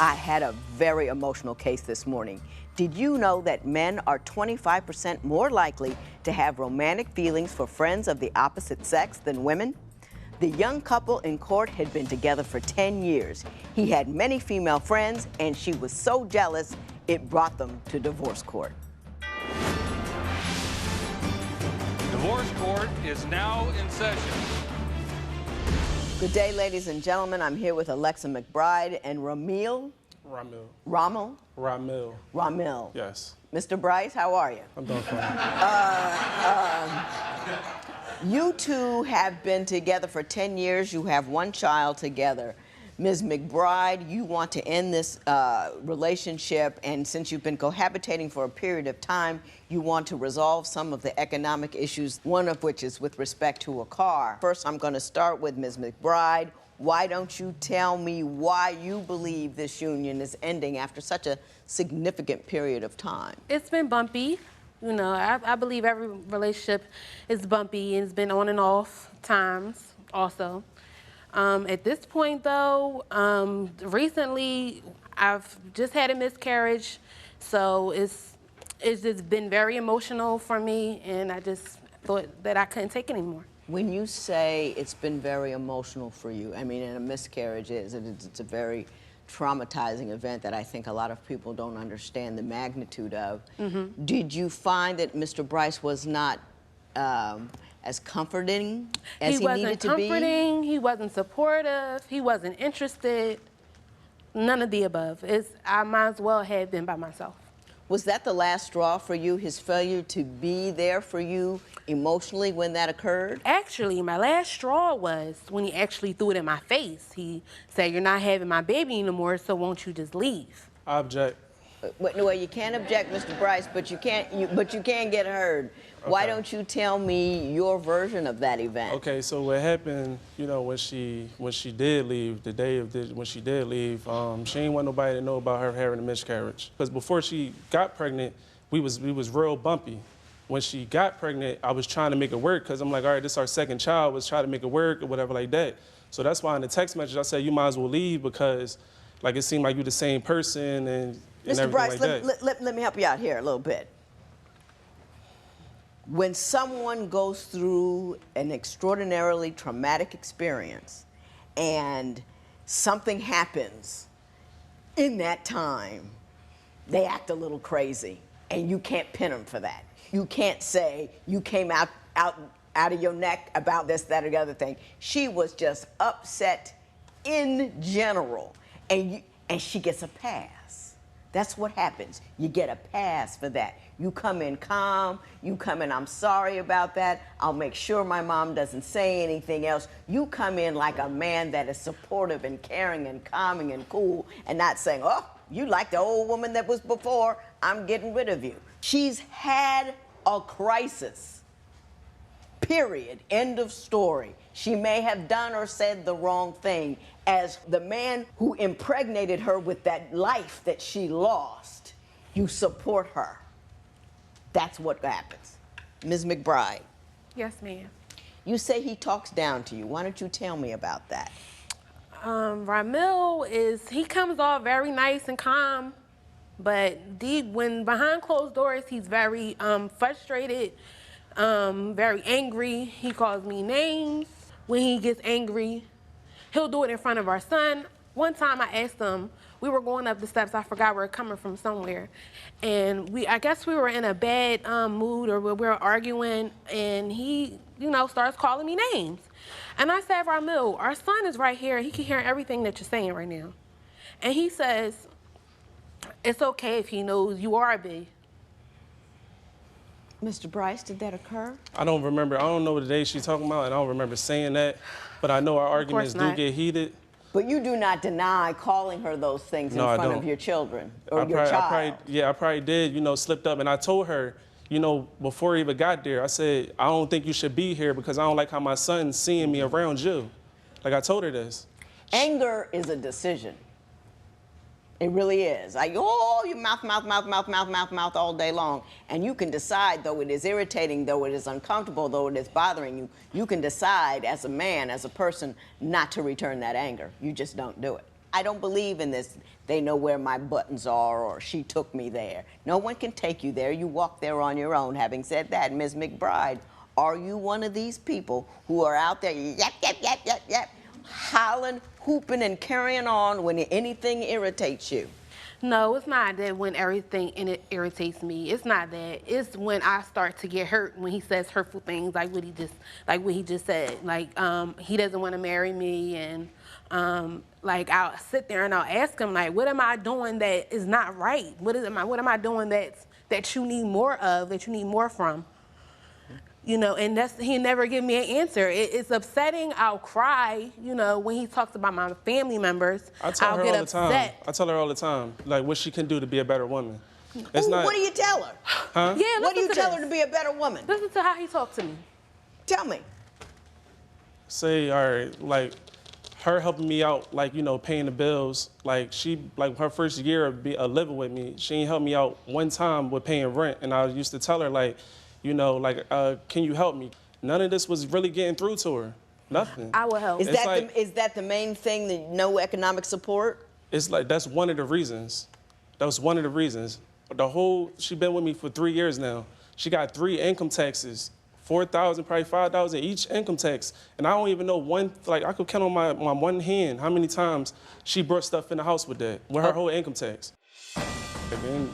I had a very emotional case this morning. Did you know that men are 25% more likely to have romantic feelings for friends of the opposite sex than women? The young couple in court had been together for 10 years. He had many female friends, and she was so jealous, it brought them to divorce court. Divorce court is now in session. Good day, ladies and gentlemen. I'm here with Alexa McBride and Ramille. Ramille. Rommel? Ramille. Ramille. Yes. Mr. Bryce, how are you? I'm doing fine. You two have been together for 10 years. You have one child together. Ms. McBride, you want to end this relationship, and since you've been cohabitating for a period of time, you want to resolve some of the economic issues, one of which is with respect to a car. First, I'm going to start with Ms. McBride. Why don't you tell me why you believe this union is ending after such a significant period of time? It's been bumpy. You know, I believe every relationship is bumpy, and it's been on and off times also. At this point, though, recently I've just had a miscarriage, so it's just been very emotional for me, and I just thought that I couldn't take it anymore. When you say it's been very emotional for you, I mean, and a miscarriage it's a very traumatizing event that I think a lot of people don't understand the magnitude of. Mm-hmm. Did you find that Mr. Bryce was not as comforting as he needed to be? He wasn't comforting, he wasn't supportive, he wasn't interested, none of the above. I might as well have been by myself. Was that the last straw for you, his failure to be there for you emotionally when that occurred? Actually, my last straw was when he actually threw it in my face. He said, "You're not having my baby anymore, so won't you just leave?" I object. No, you can't object, Mr. Bryce, but you can get heard. Okay. Why don't you tell me your version of that event? Okay, so what happened, you know, when she did leave, the day of when she did leave, she didn't want nobody to know about her having a miscarriage. Because before she got pregnant, we was real bumpy. When she got pregnant, I was trying to make it work because I'm like, all right, this is our second child. Let's try to make it work or whatever like that. So that's why in the text message I said you might as well leave because, like, it seemed like you're the same person and. Mr. Bryce, like let me help you out here a little bit. When someone goes through an extraordinarily traumatic experience and something happens in that time, they act a little crazy, and you can't pin them for that. You can't say you came out of your neck about this, that, or the other thing. She was just upset in general, and she gets a pass. That's what happens. You get a pass for that. You come in calm, you come in, I'm sorry about that, I'll make sure my mom doesn't say anything else. You come in like a man that is supportive and caring and calming and cool and not saying, oh, you like the old woman that was before, I'm getting rid of you. She's had a crisis. Period. End of story. She may have done or said the wrong thing. As the man who impregnated her with that life that she lost, you support her. That's what happens. Ms. McBride. Yes, ma'am. You say he talks down to you. Why don't you tell me about that? Ramille he comes off very nice and calm, but when behind closed doors, he's very frustrated, very angry. He calls me names when he gets angry. He'll do it in front of our son. One time I asked him, we were going up the steps, I forgot we were coming from somewhere, and I guess we were in a bad mood or we were arguing, and he, starts calling me names. And I said, Ramille, our son is right here. He can hear everything that you're saying right now. And he says, it's okay if he knows you are a B. Mr. Bryce, did that occur? I don't remember. I don't know the day she's talking about, and I don't remember saying that. But I know our arguments do get heated. But you do not deny calling her those things in front of your children or your child. I probably did, slipped up. And I told her, before I even got there, I said, I don't think you should be here because I don't like how my son's seeing me around you. Like, I told her this. Anger is a decision. It really is. You mouth all day long. And you can decide, though it is irritating, though it is uncomfortable, though it is bothering you, you can decide as a man, as a person, not to return that anger. You just don't do it. I don't believe in this. They know where my buttons are, or she took me there. No one can take you there. You walk there on your own. Having said that, Ms. McBride, are you one of these people who are out there, yep, yep, yep, yep, yep, hollering, hooping, and carrying on when anything irritates you? No, it's not that when everything in it irritates me. It's not that. It's when I start to get hurt when he says hurtful things like what he just said. Like he doesn't want to marry me, and like I'll sit there and I'll ask him like, what am I doing that is not right? What am I doing that you need more of, that you need more from? You know, and he never give me an answer. It's upsetting. I'll cry, you know, when he talks about my family members. I tell I'll her get all upset. the time. I tell her all the time, like what she can do to be a better woman. It's Ooh, not. what do you tell her? Huh? Yeah, What do you listen to tell this. her to be a better woman? Listen to how he talked to me. Tell me. Say, all right, like her helping me out, like, you know, paying the bills. Like her first year of living with me, she ain't helped me out one time with paying rent. And I used to tell her like, you know, like, can you help me? None of this was really getting through to her. Nothing. I will help. Is that the main thing, that no economic support? It's like, that's one of the reasons. That was one of the reasons. She been with me for 3 years now. She got 3 income taxes, 4,000, probably 5,000 each income tax. And I don't even know I could count on my one hand how many times she brought stuff in the house with that, with her whole income tax.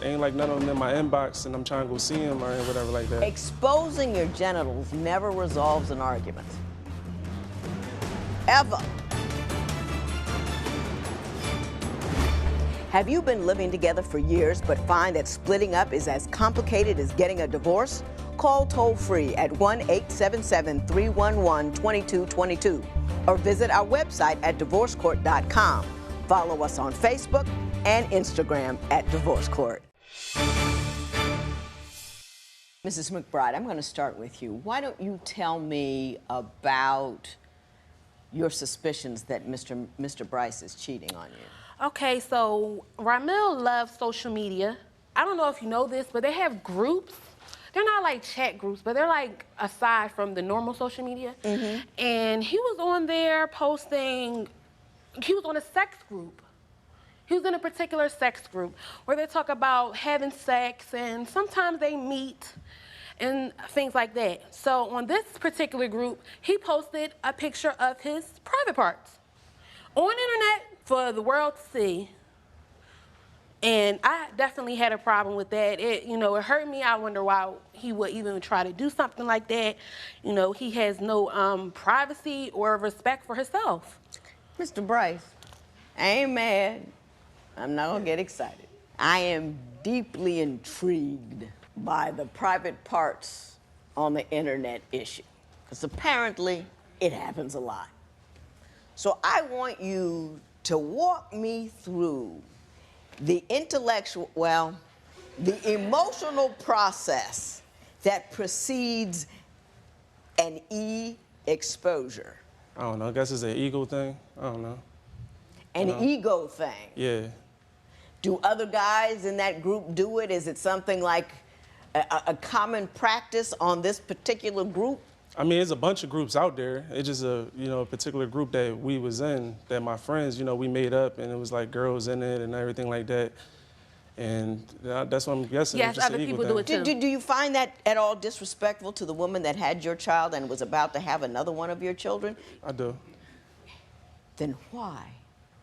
Ain't like none of them in my inbox and I'm trying to go see him or whatever like that. Exposing your genitals never resolves an argument. Ever. Have you been living together for years but find that splitting up is as complicated as getting a divorce? Call toll-free at 1-877-311-2222 or visit our website at divorcecourt.com. Follow us on Facebook and Instagram at Divorce Court. Mrs. McBride, I'm going to start with you. Why don't you tell me about your suspicions that Mr. Bryce is cheating on you? Okay, so Ramille loves social media. I don't know if you know this, but they have groups. They're not like chat groups, but they're like aside from the normal social media. Mm-hmm. And he was on there posting, he was on a sex group. He was in a particular sex group where they talk about having sex, and sometimes they meet and things like that. So on this particular group, he posted a picture of his private parts on the internet for the world to see. And I definitely had a problem with that. It hurt me. I wonder why he would even try to do something like that. You know, he has no privacy or respect for himself. Mr. Bryce, I ain't mad. I'm not gonna get excited. I am deeply intrigued by the private parts on the internet issue, because apparently it happens a lot. So I want you to walk me through the the emotional process that precedes an exposure. I don't know, I guess it's an ego thing. I don't know. An ego thing. Yeah. Do other guys in that group do it? Is it something like a common practice on this particular group? I mean, there's a bunch of groups out there. It's just a particular group that we was in, that my friends, we made up, and it was like girls in it and everything like that. And that's what I'm guessing. Yes, just other an ego people do thing. it too. Do you find that at all disrespectful to the woman that had your child and was about to have another one of your children? I do. Then why?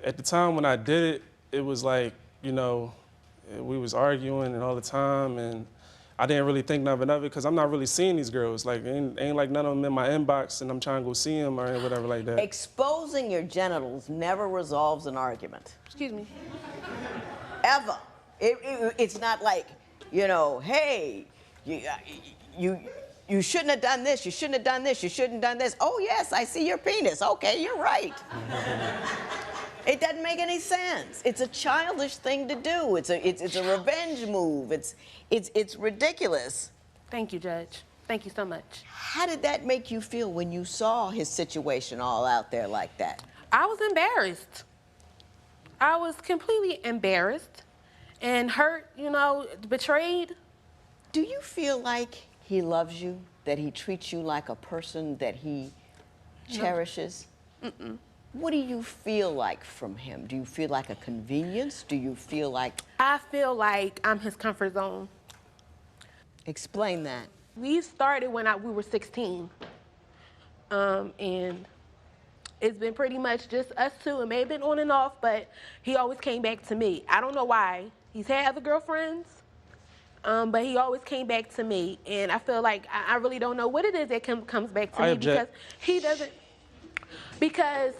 At the time when I did it, it was like, we was arguing and all the time, and I didn't really think nothing of it because I'm not really seeing these girls. Like, ain't like none of them in my inbox, and I'm trying to go see them or whatever like that. Exposing your genitals never resolves an argument. Excuse me. Ever. It's not like, hey, you shouldn't have done this, you shouldn't have done this, you shouldn't have done this. Oh, yes, I see your penis. Okay, you're right. It doesn't make any sense. It's a childish thing to do. It's a revenge move. It's ridiculous. Thank you, Judge. Thank you so much. How did that make you feel when you saw his situation all out there like that? I was embarrassed. I was completely embarrassed and hurt, betrayed. Do you feel like he loves you, that he treats you like a person that he cherishes? What do you feel like from him? Do you feel like a convenience? Do you feel like... I feel like I'm his comfort zone. Explain that. We started when we were 16. And it's been pretty much just us two. It may have been on and off, but he always came back to me. I don't know why. He's had other girlfriends, but he always came back to me. And I feel like I really don't know what it is that comes back to me because he doesn't, because,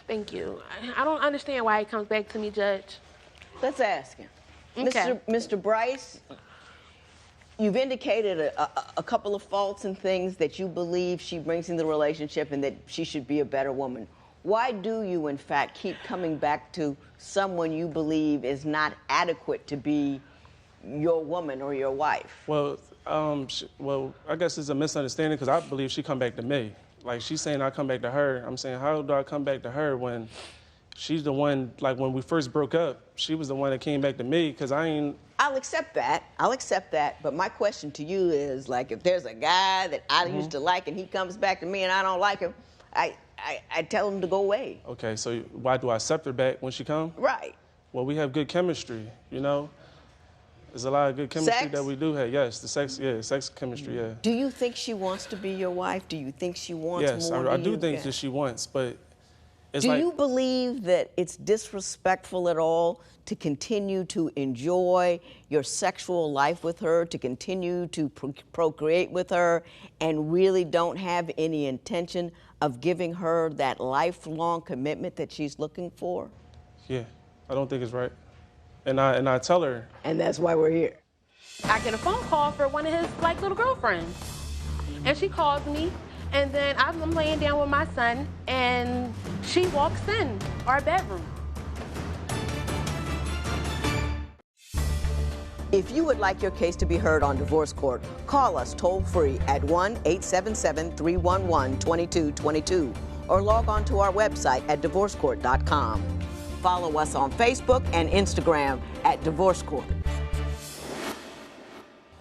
thank you. I don't understand why he comes back to me, Judge. Let's ask him. Okay. Mr. Bryce, you've indicated a couple of faults and things that you believe she brings in the relationship and that she should be a better woman. Why do you, in fact, keep coming back to someone you believe is not adequate to be your woman or your wife? Well, I guess it's a misunderstanding because I believe she come back to me. Like, she's saying I come back to her. I'm saying, how do I come back to her when she's the one, like, when we first broke up, she was the one that came back to me because I ain't... I'll accept that. But my question to you is, like, if there's a guy that I used to like and he comes back to me and I don't like him, I tell him to go away. Okay, so why do I accept her back when she comes? Right. Well, we have good chemistry, you know? There's a lot of good chemistry that we do have. Yes, the sex chemistry, yeah. Do you think she wants to be your wife? Do you think she wants more? Yes, I do think that she wants, but it's Do like... you believe that it's disrespectful at all to continue to enjoy your sexual life with her, to continue to procreate with her, and really don't have any intention of giving her that lifelong commitment that she's looking for? Yeah, I don't think it's right. And I tell her. And that's why we're here. I get a phone call for one of his like little girlfriends. And she calls me, and then I'm laying down with my son, and she walks in our bedroom. If you would like your case to be heard on divorce court, call us toll-free at 1-877-311-2222 or log on to our website at divorcecourt.com. Follow us on Facebook and Instagram at Divorce Court.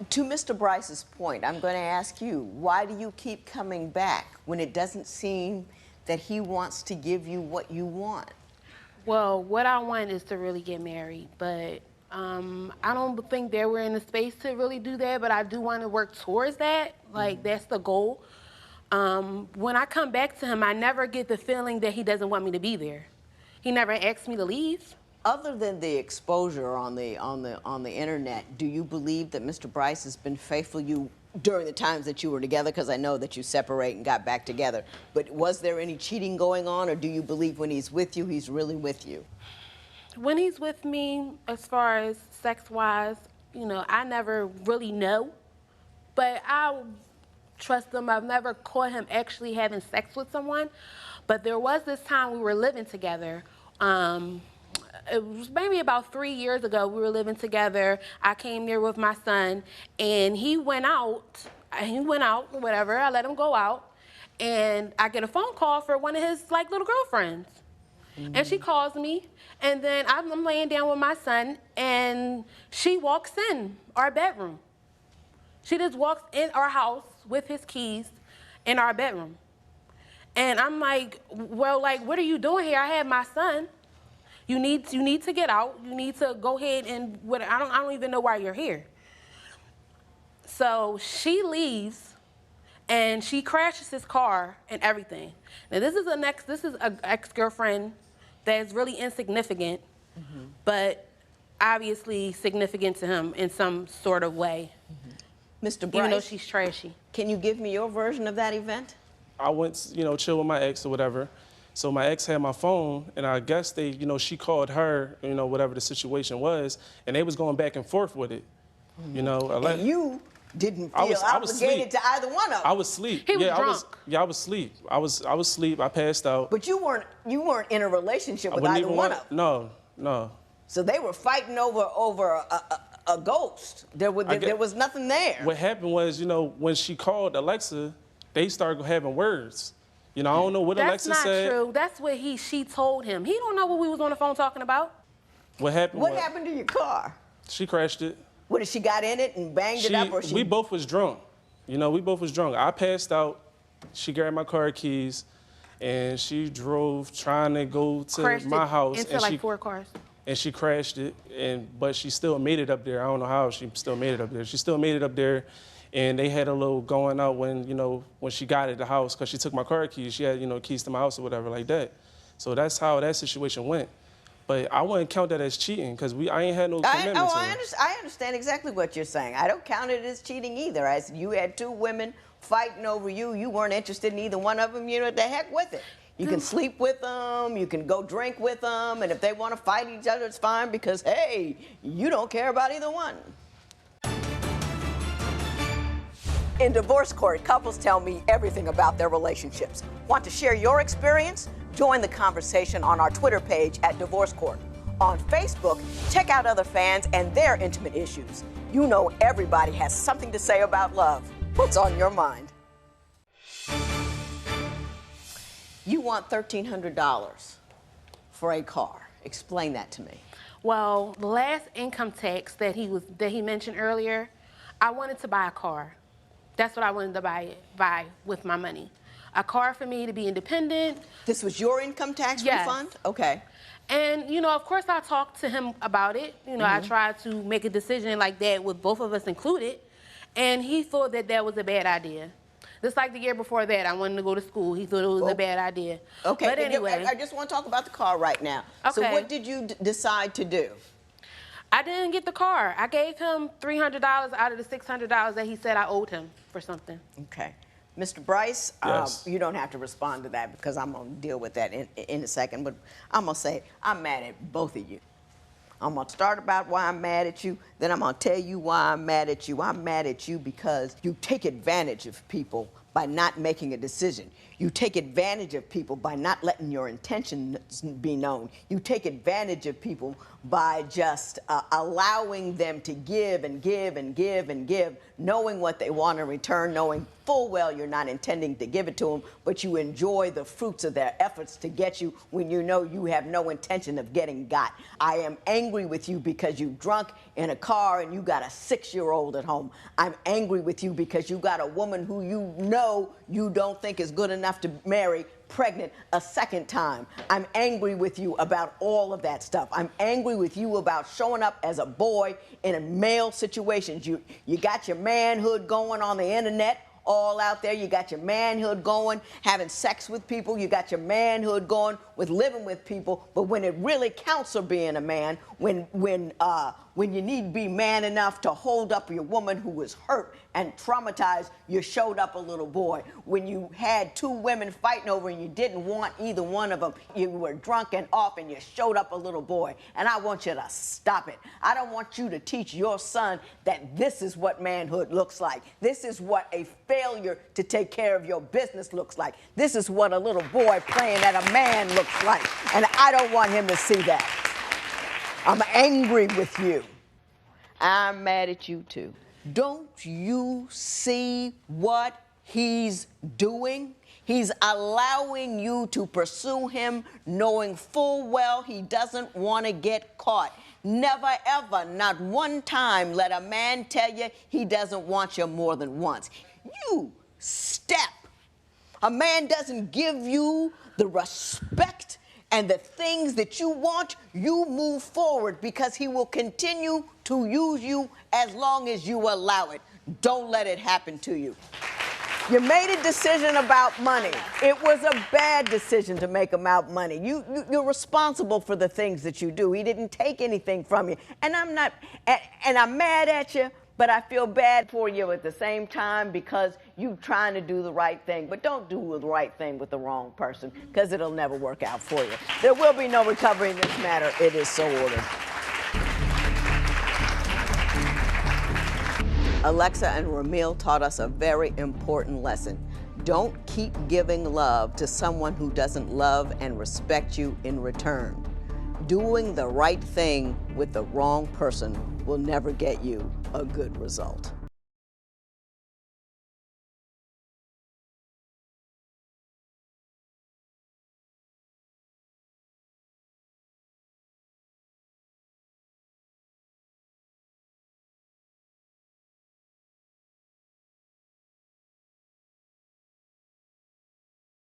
To Mr. Bryce's point, I'm going to ask you, why do you keep coming back when it doesn't seem that he wants to give you what you want? Well, what I want is to really get married, but I don't think that we're in the space to really do that, but I do want to work towards that. Like, that's the goal. When I come back to him, I never get the feeling that he doesn't want me to be there. He never asked me to leave. Other than the exposure on the internet, do you believe that Mr. Bryce has been faithful to you during the times that you were together? Because I know that you separate and got back together. But was there any cheating going on, or do you believe when he's with you, he's really with you? When he's with me, as far as sex-wise, you know, I never really know. But I trust him. I've never caught him actually having sex with someone. But there was this time we were living together. It was maybe about 3 years ago. We were living together. I came there with my son, and he went out. Whatever. I let him go out, and I get a phone call for one of his like little girlfriends, and she calls me, and then I'm laying down with my son, and she walks in our bedroom. She just walks in our house with his keys in our bedroom. And I'm like, well, like, what are you doing here? I have my son. You need to get out. You need to go ahead and I don't even know why you're here. So she leaves, and she crashes his car and everything. Now this is an ex-girlfriend that is really insignificant, but obviously significant to him in some sort of way. Mr. Bryce, even though she's trashy. Can you give me your version of that event? I went, you know, chill with my ex or whatever. So my ex had my phone, and I guess she called her, you know, whatever the situation was, and they was going back and forth with it. You know, and you didn't feel obligated to either one of them. I was asleep. He was drunk. I was asleep. I was asleep. I passed out. But you weren't in a relationship with either one of them. No. So they were fighting over a ghost. There was nothing there. What happened was, you know, when she called Alexa, they started having words. You know, I don't know what Alexa said. That's not true. That's what she told him. He don't know what we was on the phone talking about. What happened? What happened to your car? She crashed it. What, did she got in it and banged it up, or she? We both was drunk. You know, we both was drunk. I passed out. She grabbed my car keys, and she drove trying to go to Crashed my it house, into and like 4 cars. and she crashed it, but she still made it up there. I don't know how she still made it up there. She still made it up there, and they had a little going out when, you know, when she got at the house, because she took my car keys. She had, you know, keys to my house or whatever like that. So that's how that situation went. But I wouldn't count that as cheating, because I ain't had no commitment to her. I understand exactly what you're saying. I don't count it as cheating either. As you had 2 women fighting over you, you weren't interested in either one of them, you know, the heck with it. You can sleep with them, you can go drink with them, and if they want to fight each other, it's fine because, hey, you don't care about either one. In divorce court, couples tell me everything about their relationships. Want to share your experience? Join the conversation on our Twitter page at Divorce Court. On Facebook, check out other fans and their intimate issues. You know everybody has something to say about love. What's on your mind? You want $1,300 for a car. Explain that to me. Well, the last income tax that he mentioned earlier, I wanted to buy a car. That's what I wanted to buy with my money. A car for me to be independent. This was your income tax refund? Okay. And, you know, of course I talked to him about it. You know, I tried to make a decision like that with both of us included. And he thought that that was a bad idea. Just like the year before that, I wanted to go to school. He thought it was a bad idea. Okay. But anyway. I just want to talk about the car right now. Okay. So what did you decide to do? I didn't get the car. I gave him $300 out of the $600 that he said I owed him for something. Okay. Mr. Bryce, Yes. you don't have to respond to that because I'm going to deal with that in a second. But I'm going to say I'm mad at both of you. I'm going to start about why I'm mad at you. Then I'm going to tell you why I'm mad at you. I'm mad at you because you take advantage of people by not making a decision. You take advantage of people by not letting your intentions be known. You take advantage of people by just allowing them to give and give and give and give, knowing what they want in return, knowing full well you're not intending to give it to them, but you enjoy the fruits of their efforts to get you when you know you have no intention of getting got. I am angry with you because you drunk in a car and you got a 6-year-old at home. I'm angry with you because you got a woman who you know you don't think is good enough to marry pregnant a second time. I'm angry with you about all of that stuff. I'm angry with you about showing up as a boy in a male situations. You got your manhood going on the internet all out there. You got your manhood going, having sex with people. You got your manhood going with living with people. But when it really counts for being a man, when you need to be man enough to hold up your woman who was hurt and traumatized, you showed up a little boy. When you had 2 women fighting over and you didn't want either one of them, you were drunk and off and you showed up a little boy. And I want you to stop it. I don't want you to teach your son that this is what manhood looks like. This is what a failure to take care of your business looks like. This is what a little boy playing at a man looks like. And I don't want him to see that. I'm angry with you. I'm mad at you too. Don't you see what he's doing? He's allowing you to pursue him knowing full well he doesn't want to get caught. Never, ever, not one time let a man tell you he doesn't want you more than once. You step. A man doesn't give you the respect and the things that you want, you move forward because he will continue to use you as long as you allow it. Don't let it happen to you. You made a decision about money. It was a bad decision to make about money. You're responsible for the things that you do. He didn't take anything from you. And I'm mad at you, but I feel bad for you at the same time because you're trying to do the right thing. But don't do the right thing with the wrong person because it'll never work out for you. There will be no recovery in this matter. It is so ordered. Alexa and Ramille taught us a very important lesson. Don't keep giving love to someone who doesn't love and respect you in return. Doing the right thing with the wrong person will never get you a good result.